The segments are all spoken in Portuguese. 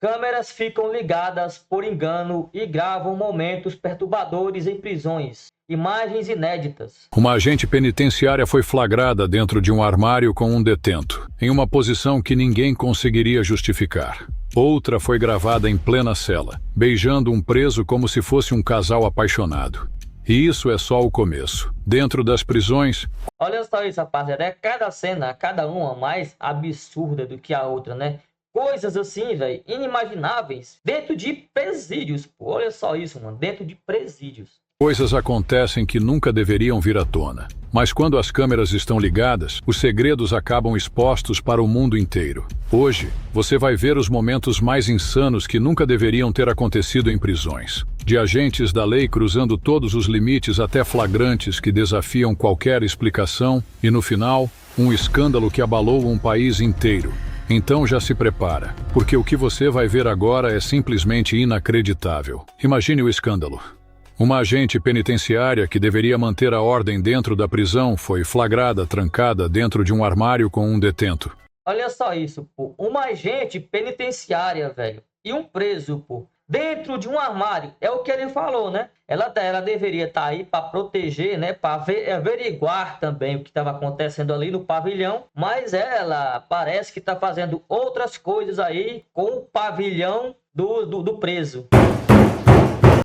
Câmeras ficam ligadas por engano e gravam momentos perturbadores em prisões. Imagens inéditas. Uma agente penitenciária foi flagrada dentro de um armário com um detento, em uma posição que ninguém conseguiria justificar. Outra foi gravada em plena cela, beijando um preso como se fosse um casal apaixonado. E isso é só o começo. Dentro das prisões... Olha só isso, rapaziada. É cada cena, cada uma mais absurda do que a outra, né? Coisas assim, velho, inimagináveis. Dentro de presídios, pô. Olha só isso, mano. Dentro de presídios. Coisas acontecem que nunca deveriam vir à tona. Mas quando as câmeras estão ligadas, os segredos acabam expostos para o mundo inteiro. Hoje, você vai ver os momentos mais insanos que nunca deveriam ter acontecido em prisões. De agentes da lei cruzando todos os limites até flagrantes que desafiam qualquer explicação e, no final, um escândalo que abalou um país inteiro. Então já se prepara, porque o que você vai ver agora é simplesmente inacreditável. Imagine o escândalo. Uma agente penitenciária que deveria manter a ordem dentro da prisão foi flagrada trancada dentro de um armário com um detento. Olha só isso, pô. Uma agente penitenciária, velho, e um preso, pô, dentro de um armário. É o que ele falou, né? Ela deveria estar aí para proteger, né? Para averiguar também o que estava acontecendo ali no pavilhão. Mas ela parece que está fazendo outras coisas aí com o pavilhão do preso.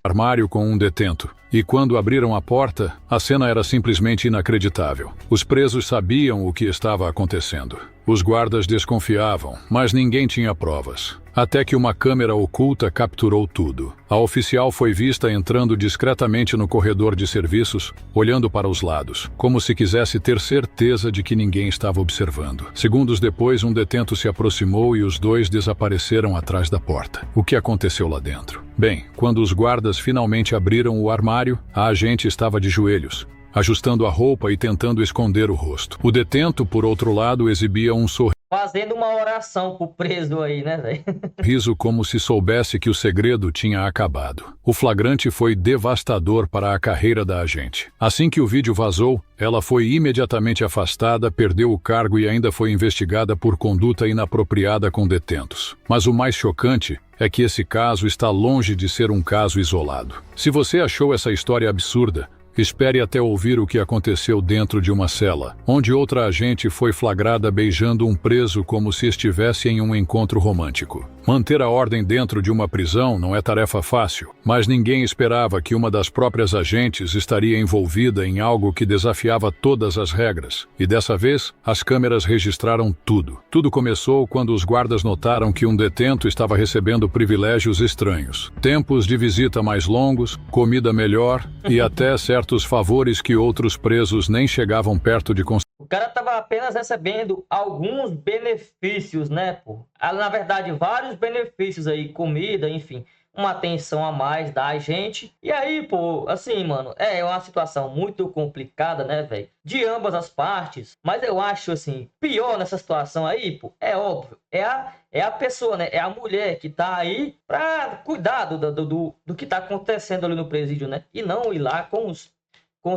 Armário com um detento. E quando abriram a porta, a cena era simplesmente inacreditável. Os presos sabiam o que estava acontecendo. Os guardas desconfiavam, mas ninguém tinha provas. Até que uma câmera oculta capturou tudo. A oficial foi vista entrando discretamente no corredor de serviços, olhando para os lados, como se quisesse ter certeza de que ninguém estava observando. Segundos depois, um detento se aproximou e os dois desapareceram atrás da porta. O que aconteceu lá dentro? Bem, quando os guardas finalmente abriram o armário, a agente estava de joelhos, ajustando a roupa e tentando esconder o rosto. O detento, por outro lado, exibia um sorriso. Fazendo uma oração pro preso aí, né, velho? Riso como se soubesse que o segredo tinha acabado. O flagrante foi devastador para a carreira da agente. Assim que o vídeo vazou, ela foi imediatamente afastada, perdeu o cargo e ainda foi investigada por conduta inapropriada com detentos. Mas o mais chocante é que esse caso está longe de ser um caso isolado. Se você achou essa história absurda, espere até ouvir o que aconteceu dentro de uma cela, onde outra agente foi flagrada beijando um preso como se estivesse em um encontro romântico. Manter a ordem dentro de uma prisão não é tarefa fácil, mas ninguém esperava que uma das próprias agentes estaria envolvida em algo que desafiava todas as regras. E dessa vez, as câmeras registraram tudo. Tudo começou quando os guardas notaram que um detento estava recebendo privilégios estranhos. Tempos de visita mais longos, comida melhor e até certos favores que outros presos nem chegavam perto de conseguir. O cara tava apenas recebendo alguns benefícios, né, pô? Na verdade, vários benefícios aí, comida, enfim, uma atenção a mais da gente. E aí, pô, assim, mano, é uma situação muito complicada, né, velho? De ambas as partes. Mas eu acho, assim, pior nessa situação aí, pô, é óbvio, é a pessoa, né? É a mulher que tá aí pra cuidar do que tá acontecendo ali no presídio, né? E não ir lá com os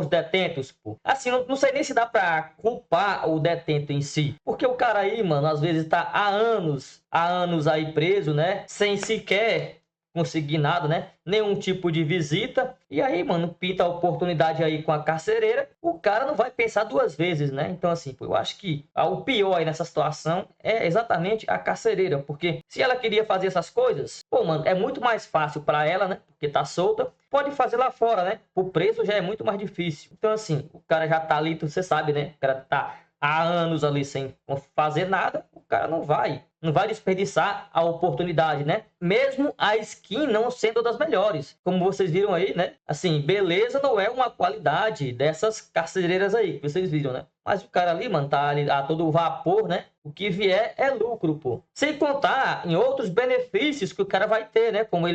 detentos, pô. Assim, não sei nem se dá pra culpar o detento em si. Porque o cara aí, mano, às vezes tá há anos aí preso, né? Sem sequer conseguir nada, né? Nenhum tipo de visita. E aí, mano, pinta a oportunidade aí com a carcereira. O cara não vai pensar duas vezes, né? Então, assim, pô, eu acho que o pior aí nessa situação é exatamente a carcereira. Porque se ela queria fazer essas coisas, pô, mano, é muito mais fácil pra ela, né? Porque tá solta. Pode fazer lá fora, né? O preço já é muito mais difícil. Então, assim, o cara já tá ali, você sabe, né? O cara tá há anos ali sem fazer nada. O cara não vai desperdiçar a oportunidade, né? Mesmo a skin não sendo das melhores. Como vocês viram aí, né? Assim, beleza não é uma qualidade dessas carcereiras aí, que vocês viram, né? Mas o cara ali, mano, tá ali a todo vapor, né? O que vier é lucro, pô. Sem contar em outros benefícios que o cara vai ter, né? Como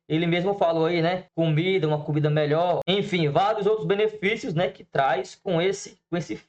ele mesmo falou aí, né? Comida, uma comida melhor. Enfim, vários outros benefícios, né? Que traz com esse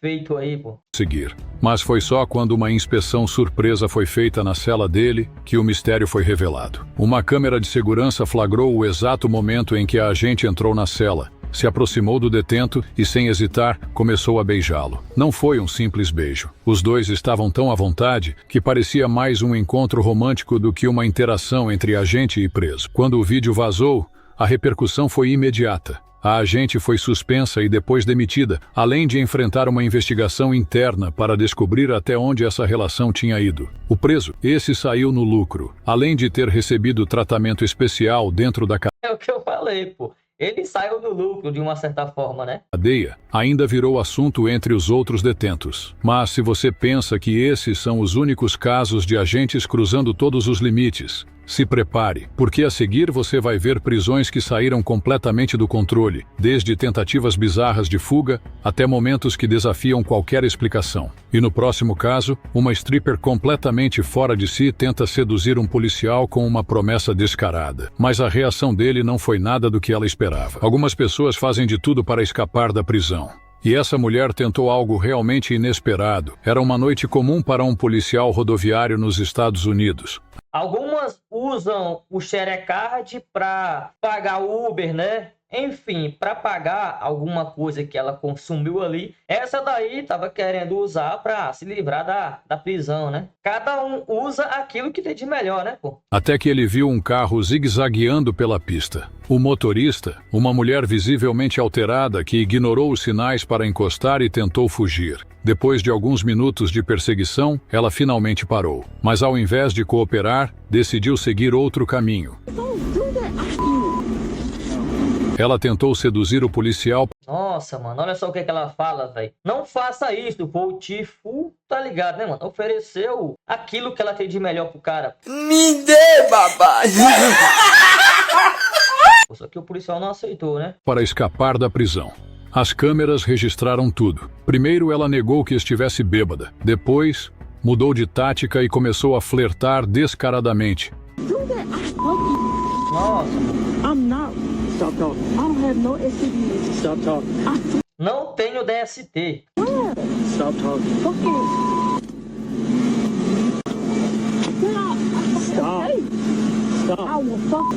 feito aí, pô. Seguir. Mas foi só quando uma inspeção surpresa foi feita na cela dele que o mistério foi revelado. Uma câmera de segurança flagrou o exato momento em que a agente entrou na cela se aproximou do detento e, sem hesitar, começou a beijá-lo. Não foi um simples beijo. Os dois estavam tão à vontade que parecia mais um encontro romântico do que uma interação entre agente e preso. Quando o vídeo vazou, a repercussão foi imediata. A agente foi suspensa e depois demitida, além de enfrentar uma investigação interna para descobrir até onde essa relação tinha ido. O preso, esse saiu no lucro, além de ter recebido tratamento especial dentro da É o que eu falei, pô. Ele saiu do lucro de uma certa forma, né? cadeia, ainda virou assunto entre os outros detentos. Mas se você pensa que esses são os únicos casos de agentes cruzando todos os limites, se prepare, porque a seguir você vai ver prisões que saíram completamente do controle, desde tentativas bizarras de fuga até momentos que desafiam qualquer explicação. E no próximo caso, uma stripper completamente fora de si tenta seduzir um policial com uma promessa descarada. Mas a reação dele não foi nada do que ela esperava. Algumas pessoas fazem de tudo para escapar da prisão. E essa mulher tentou algo realmente inesperado. Era uma noite comum para um policial rodoviário nos Estados Unidos. Algumas usam o Sharecard para pagar o Uber, né? Enfim, para pagar alguma coisa que ela consumiu ali. Essa daí estava querendo usar para se livrar da prisão, né? Cada um usa aquilo que tem de melhor, né, pô? Até que ele viu um carro zigue-zagueando pela pista. O motorista, uma mulher visivelmente alterada que ignorou os sinais para encostar e tentou fugir. Depois de alguns minutos de perseguição, ela finalmente parou. Mas ao invés de cooperar, decidiu seguir outro caminho. Ela tentou seduzir o policial. Nossa, mano, olha só o que ela fala, velho. Não faça isso, pô. O Tifu, tá ligado, né, mano? Ofereceu aquilo que ela tem de melhor pro cara. Me dê, babado! Só que o policial não aceitou, né? Para escapar da prisão. As câmeras registraram tudo. Primeiro ela negou que estivesse bêbada. Depois, mudou de tática e começou a flertar descaradamente. Nossa, mano. I'm not. Stop talking. I don't have no STDs. Stop talking. Não tenho DST. Stop talking. Stop. Stop. I will fuck.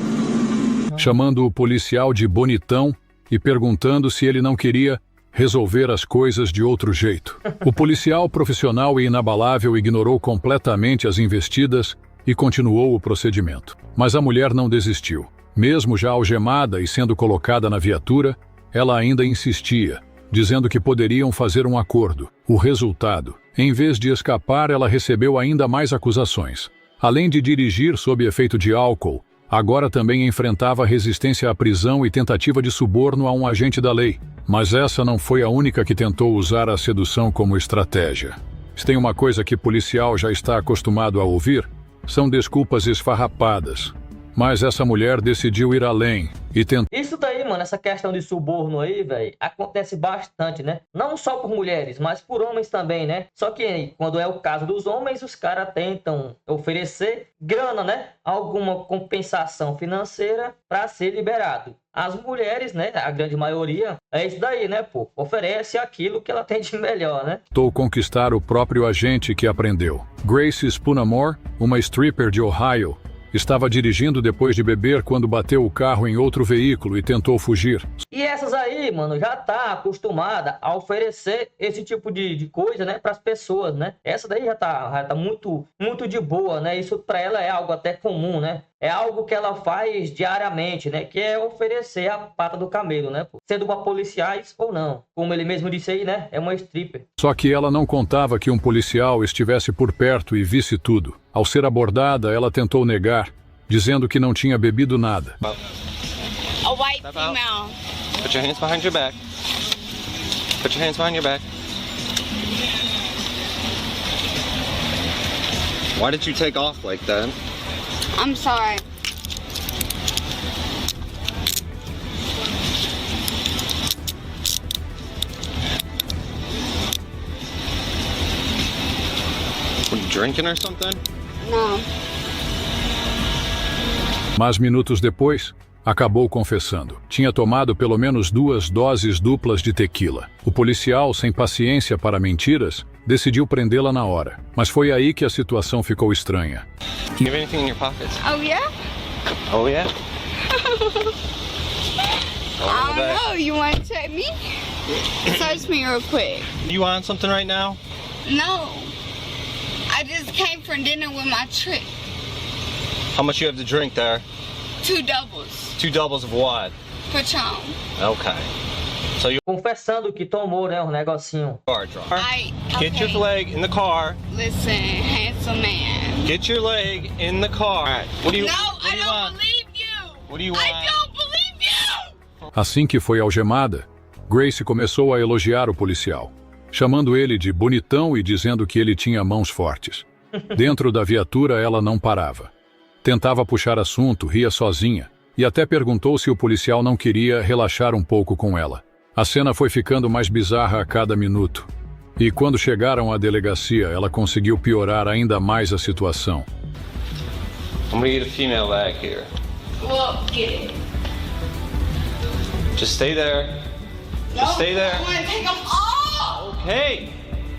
Chamando o policial de bonitão e perguntando se ele não queria resolver as coisas de outro jeito. O policial profissional e inabalável ignorou completamente as investidas e continuou o procedimento. Mas a mulher não desistiu. Mesmo já algemada e sendo colocada na viatura, ela ainda insistia, dizendo que poderiam fazer um acordo. O resultado: em vez de escapar, ela recebeu ainda mais acusações. Além de dirigir sob efeito de álcool, agora também enfrentava resistência à prisão e tentativa de suborno a um agente da lei. Mas essa não foi a única que tentou usar a sedução como estratégia. Se tem uma coisa que policial já está acostumado a ouvir, são desculpas esfarrapadas. Mas essa mulher decidiu ir além e tentar. Isso daí, mano, essa questão de suborno aí, velho, acontece bastante, né? Não só por mulheres, mas por homens também, né? Só que quando é o caso dos homens, os caras tentam oferecer grana, né? Alguma compensação financeira para ser liberado. As mulheres, né, a grande maioria, é isso daí, né, pô? Oferece aquilo que ela tem de melhor, né? Tentou conquistar o próprio agente que aprendeu. Grace Spunamore, uma stripper de Ohio, estava dirigindo depois de beber quando bateu o carro em outro veículo e tentou fugir. E essas aí, mano, já tá acostumada a oferecer esse tipo de coisa, né, pras pessoas, né? Essa daí já tá muito de boa, né? Isso pra ela é algo até comum, né? É algo que ela faz diariamente, né? Que é oferecer a pata do camelo, né? Sendo uma policiais ou não. Como ele mesmo disse aí, né? É uma stripper. Só que ela não contava que um policial estivesse por perto e visse tudo. Ao ser abordada, ela tentou negar, dizendo que não tinha bebido nada. A white female. Put your hands behind your back. Put your hands behind your back. Why did you take off like that? I'm sorry. Were you drinking or something? No. Mas minutos depois, acabou confessando. Tinha tomado pelo menos 2 doses duplas de tequila. O policial, sem paciência para mentiras, decidiu prendê-la na hora. Mas foi aí que a situação ficou estranha. Do you have anything in your pockets? Oh yeah? Oh yeah? I don't know. You want to check me? Search me real quick. You on something right now? No. I just came from dinner with my trip. How much you have to drink there? 2 doubles. 2 doubles of what? Patron. Okay. So you Confessando que tomou, né, um negocinho. are drunk. Okay. Get your leg in the car. Listen, handsome man. Get your leg in the car. All right. What do you? No, what do I you don't want? believe you. What do you I want? don't believe you. Assim que foi algemada, Grace começou a elogiar o policial, chamando ele de bonitão e dizendo que ele tinha mãos fortes. Dentro da viatura ela não parava. Tentava puxar assunto, ria sozinha, e até perguntou se o policial não queria relaxar um pouco com ela. A cena foi ficando mais bizarra a cada minuto. E quando chegaram à delegacia, ela conseguiu piorar ainda mais a situação. I'm gonna get a female leg here. Well, get it. Just stay there. No, stay there. I want to take them off. Okay.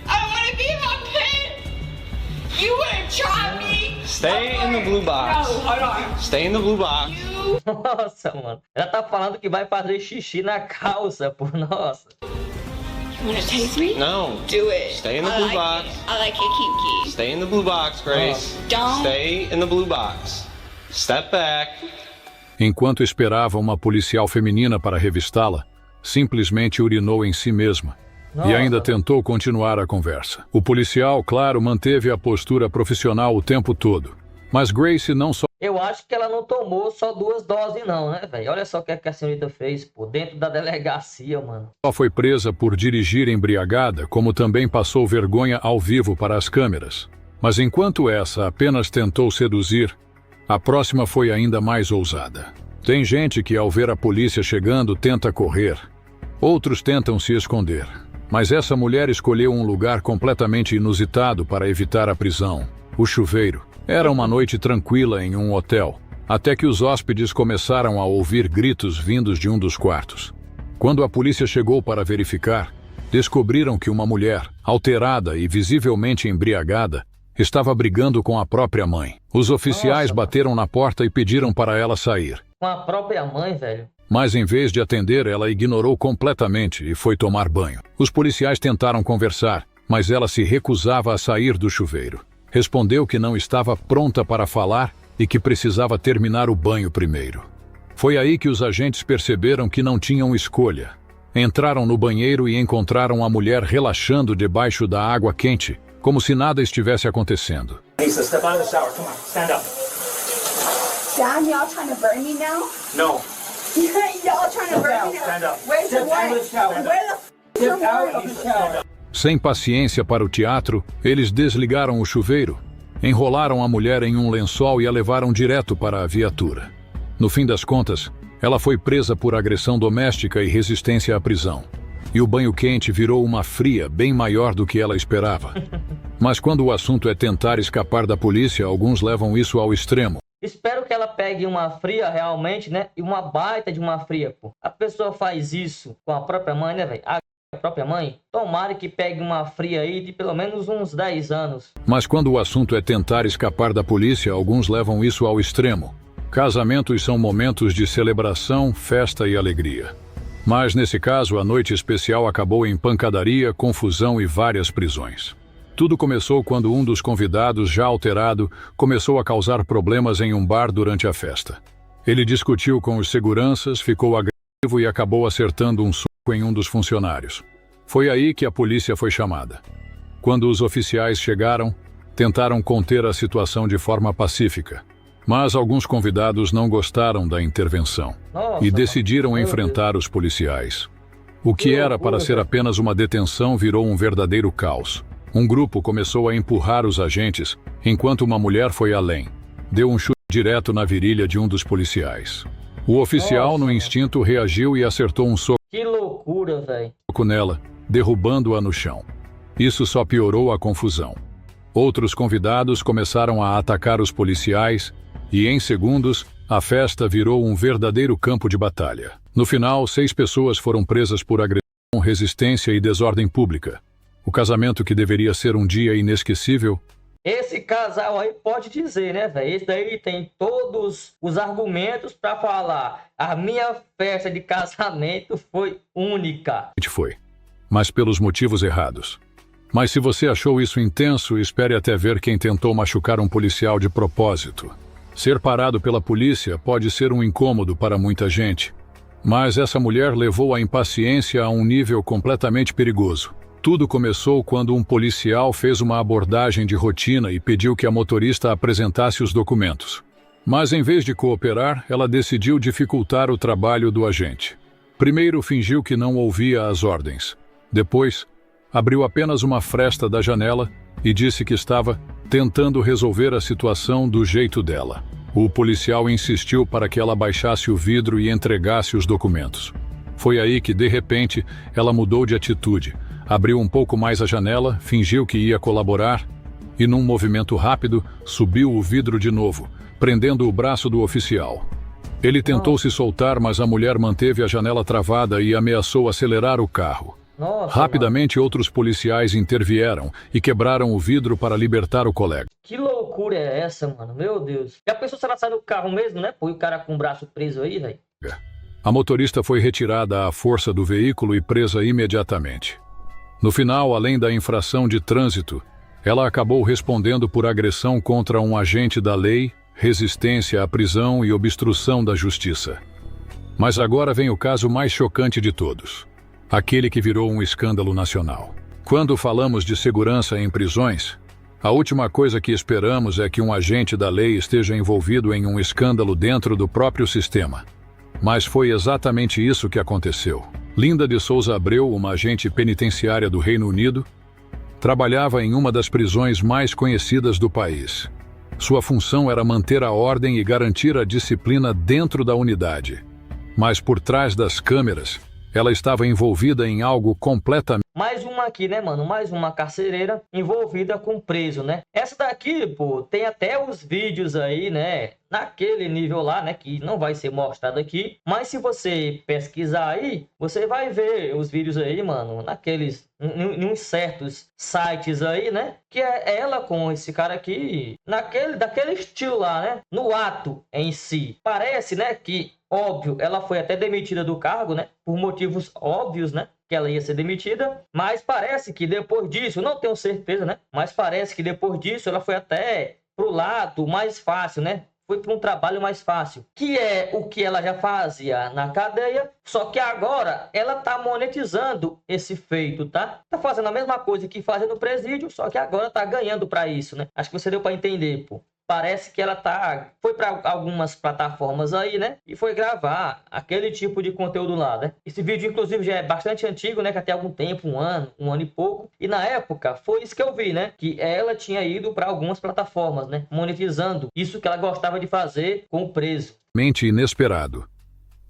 I want to be in my pants. You would have tried me. Stay in the blue box. No, hold on. Stay in the blue box. You. Nossa, mano. Ela tá falando que vai fazer xixi na calça, pô. Nossa. You want to taste me? No. Do it. Stay in the I blue like box. It. I like it kinky. Stay in the blue box, Grace. Don't. Stay in the blue box. Step back. Enquanto esperava uma policial feminina para revistá-la, simplesmente urinou em si mesma. Nossa. E ainda tentou continuar a conversa. O policial, claro, manteve a postura profissional o tempo todo. Mas Grace não só Eu acho que ela não tomou só 2 doses não, né, velho? Olha só o que a senhorita fez, pô. Dentro da delegacia, mano. foi presa por dirigir embriagada, como também passou vergonha ao vivo para as câmeras. Mas enquanto essa apenas tentou seduzir, a próxima foi ainda mais ousada. Tem gente que ao ver a polícia chegando tenta correr. Outros tentam se esconder. Mas essa mulher escolheu um lugar completamente inusitado para evitar a prisão: o chuveiro. Era uma noite tranquila em um hotel, até que os hóspedes começaram a ouvir gritos vindos de um dos quartos. Quando a polícia chegou para verificar, descobriram que uma mulher, alterada e visivelmente embriagada, estava brigando com a própria mãe. Os oficiais Nossa, bateram na porta e pediram para ela sair. Com a própria mãe, velho. Mas em vez de atender, ela ignorou completamente e foi tomar banho. Os policiais tentaram conversar, mas ela se recusava a sair do chuveiro. Respondeu que não estava pronta para falar e que precisava terminar o banho primeiro. Foi aí que os agentes perceberam que não tinham escolha. Entraram no banheiro e encontraram a mulher relaxando debaixo da água quente, como se nada estivesse acontecendo. Lisa, step out of the shower. Come on, stand up. Dad, y'all trying to burn me now? No. Y'all trying to burn me now? Stand up. Where's the Step out of the shower. what? Where the Step the out what? of the shower. Sem paciência para o teatro, eles desligaram o chuveiro, enrolaram a mulher em um lençol e a levaram direto para a viatura. No fim das contas, ela foi presa por agressão doméstica e resistência à prisão. E o banho quente virou uma fria bem maior do que ela esperava. Mas quando o assunto é tentar escapar da polícia, alguns levam isso ao extremo. Espero que ela pegue uma fria realmente, né? E uma baita de uma fria, pô. A pessoa faz isso com a própria mãe, né, velho? A própria mãe. Tomara que pegue uma fria aí de pelo menos uns 10 anos. Mas quando o assunto é tentar escapar da polícia, alguns levam isso ao extremo. Casamentos são momentos de celebração, festa e alegria. Mas nesse caso, a noite especial acabou em pancadaria, confusão e várias prisões. Tudo começou quando um dos convidados, já alterado, começou a causar problemas em um bar durante a festa. Ele discutiu com os seguranças, ficou agressivo e acabou acertando um soco em um dos funcionários. Foi aí que a polícia foi chamada. Quando os oficiais chegaram, tentaram conter a situação de forma pacífica. Mas alguns convidados não gostaram da intervenção Nossa, e decidiram meu enfrentar os policiais. O que Que era loucura, para ser velho. apenas uma detenção virou um verdadeiro caos. Um grupo começou a empurrar os agentes, enquanto uma mulher foi além. Deu um chute direto na virilha de um dos policiais. O oficial, Nossa, no instinto, reagiu e acertou um soco Que loucura, velho. nela, derrubando-a no chão. Isso só piorou a confusão. Outros convidados começaram a atacar os policiais e, em segundos, a festa virou um verdadeiro campo de batalha. No final, 6 pessoas foram presas por agressão, resistência e desordem pública. O casamento, que deveria ser um dia inesquecível, Esse casal aí pode dizer, né, velho? Esse daí tem todos os argumentos para falar. A minha festa de casamento foi única. Foi, mas pelos motivos errados. Mas se você achou isso intenso, espere até ver quem tentou machucar um policial de propósito. Ser parado pela polícia pode ser um incômodo para muita gente, mas essa mulher levou a impaciência a um nível completamente perigoso. Tudo começou quando um policial fez uma abordagem de rotina e pediu que a motorista apresentasse os documentos. Mas em vez de cooperar, ela decidiu dificultar o trabalho do agente. Primeiro fingiu que não ouvia as ordens. Depois, abriu apenas uma fresta da janela e disse que estava tentando resolver a situação do jeito dela. O policial insistiu para que ela baixasse o vidro e entregasse os documentos. Foi aí que, de repente, ela mudou de atitude. Abriu um pouco mais a janela, fingiu que ia colaborar e, num movimento rápido, subiu o vidro de novo, prendendo o braço do oficial. Ele tentou se soltar, mas a mulher manteve a janela travada e ameaçou acelerar o carro. Nossa, Rapidamente, outros policiais intervieram e quebraram o vidro para libertar o colega. que loucura é essa, mano? Meu Deus. Já pensou se ela sai do carro mesmo, né? Pô, e o cara com o braço preso aí, velho. A motorista foi retirada à força do veículo e presa imediatamente. No final, além da infração de trânsito, ela acabou respondendo por agressão contra um agente da lei, resistência à prisão e obstrução da justiça. Mas agora vem o caso mais chocante de todos. Aquele que virou um escândalo nacional. Quando falamos de segurança em prisões, a última coisa que esperamos é que um agente da lei esteja envolvido em um escândalo dentro do próprio sistema. Mas foi exatamente isso que aconteceu. Linda de Souza Abreu, uma agente penitenciária do Reino Unido, trabalhava em uma das prisões mais conhecidas do país. Sua função era manter a ordem e garantir a disciplina dentro da unidade. Mas por trás das câmeras, ela estava envolvida em algo completamente... Mais uma aqui, né, mano? Mais uma carcereira envolvida com preso, né? Essa daqui, pô, tem até os vídeos aí, né? Naquele nível lá, né? Que não vai ser mostrado aqui. Mas se você pesquisar aí, você vai ver os vídeos aí, mano. Naqueles... em uns certos sites aí, né? Que é ela com esse cara aqui. Daquele estilo lá, né? No ato em si. Parece, né? Que... óbvio, ela foi até demitida do cargo, né? Por motivos óbvios, né? Que ela ia ser demitida. Mas parece que depois disso, não tenho certeza, né? Mas parece que depois disso ela foi até pro lado mais fácil, né? Foi para um trabalho mais fácil. Que é o que ela já fazia na cadeia. Só que agora ela tá monetizando esse feito, tá? Tá fazendo a mesma coisa que fazia no presídio. Só que agora tá ganhando para isso, né? Acho que você deu para entender, pô. Parece que ela foi para algumas plataformas aí, né? E foi gravar aquele tipo de conteúdo lá, né? Esse vídeo, inclusive, já é bastante antigo, né? Que até algum tempo, um ano e pouco. E na época, foi isso que eu vi, né? Que ela tinha ido para algumas plataformas, né? Monetizando isso que ela gostava de fazer com o preso. Inesperado.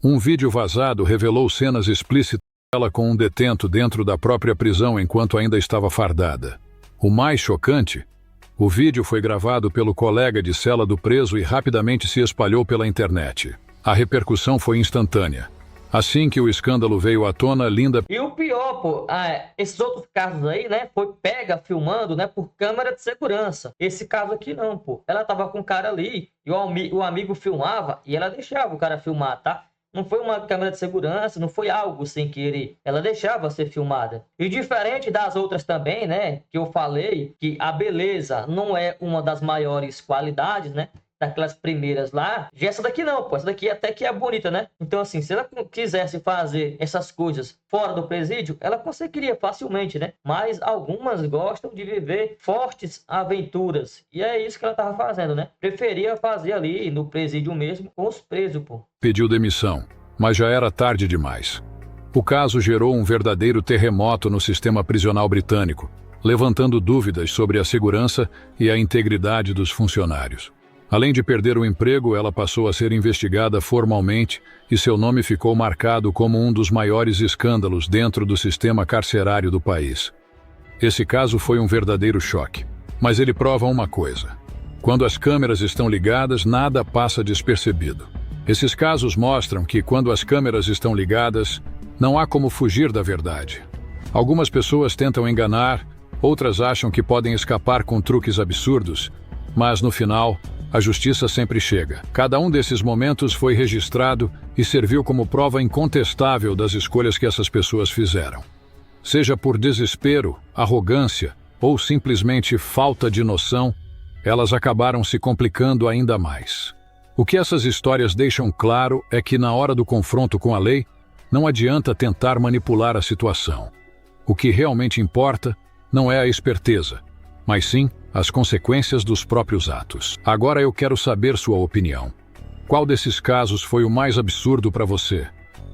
Um vídeo vazado revelou cenas explícitas dela com um detento dentro da própria prisão enquanto ainda estava fardada. O mais chocante... o vídeo foi gravado pelo colega de cela do preso e rapidamente se espalhou pela internet. A repercussão foi instantânea. Assim que o escândalo veio à tona, Linda... E o pior, pô, esses outros casos aí, né, foi pega filmando, né, por câmera de segurança. Esse caso aqui não, pô. Ela tava com o cara ali e o amigo filmava e ela deixava o cara filmar, tá? Não foi uma câmera de segurança, não foi algo sem querer. Ela deixava ser filmada. E diferente das outras também, né? Que eu falei que a beleza não é uma das maiores qualidades, né? Daquelas primeiras lá. Já essa daqui não, pô. Essa daqui até que é bonita, né? Então, assim, se ela quisesse fazer essas coisas fora do presídio, ela conseguiria facilmente, né? Mas algumas gostam de viver fortes aventuras. E é isso que ela tava fazendo, né? Preferia fazer ali no presídio mesmo com os presos, pô. Pediu demissão, mas já era tarde demais. O caso gerou um verdadeiro terremoto no sistema prisional britânico, levantando dúvidas sobre a segurança e a integridade dos funcionários. Além de perder o emprego, ela passou a ser investigada formalmente e seu nome ficou marcado como um dos maiores escândalos dentro do sistema carcerário do país. Esse caso foi um verdadeiro choque, mas ele prova uma coisa: quando as câmeras estão ligadas, nada passa despercebido. Esses casos mostram que, quando as câmeras estão ligadas, não há como fugir da verdade. Algumas pessoas tentam enganar, Outras acham que podem escapar com truques absurdos, mas no final, a justiça sempre chega. Cada um desses momentos foi registrado e serviu como prova incontestável das escolhas que essas pessoas fizeram. Seja por desespero, arrogância ou simplesmente falta de noção, elas acabaram se complicando ainda mais. O que essas histórias deixam claro é que, na hora do confronto com a lei, não adianta tentar manipular a situação. O que realmente importa não é a esperteza, mas sim as consequências dos próprios atos. Agora eu quero saber sua opinião. Qual desses casos foi o mais absurdo para você?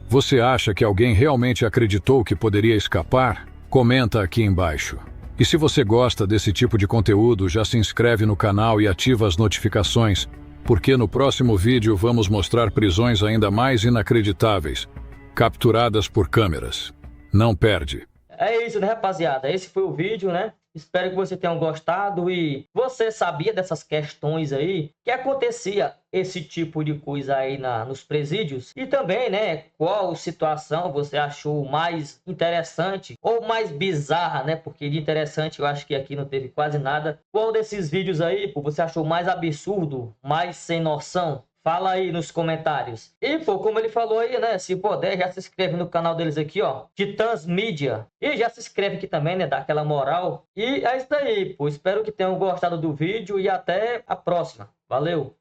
Você acha que alguém realmente acreditou que poderia escapar? Comenta aqui embaixo. E se você gosta desse tipo de conteúdo, já se inscreve no canal e ativa as notificações, porque no próximo vídeo vamos mostrar prisões ainda mais inacreditáveis, capturadas por câmeras. Não perde! É isso, né, rapaziada? Esse foi o vídeo, né? Espero que você tenham gostado. E você sabia dessas questões aí? Que acontecia esse tipo de coisa aí nos presídios? E também, né, qual situação você achou mais interessante ou mais bizarra, né? Porque de interessante eu acho que aqui não teve quase nada. Qual desses vídeos aí, pô, você achou mais absurdo, mais sem noção? Fala aí nos comentários. E, pô, como ele falou aí, né? Se puder, já se inscreve no canal deles aqui, ó. Titãs Mídia. E já se inscreve aqui também, né? Dá aquela moral. E é isso aí, pô. Espero que tenham gostado do vídeo e até a próxima. Valeu!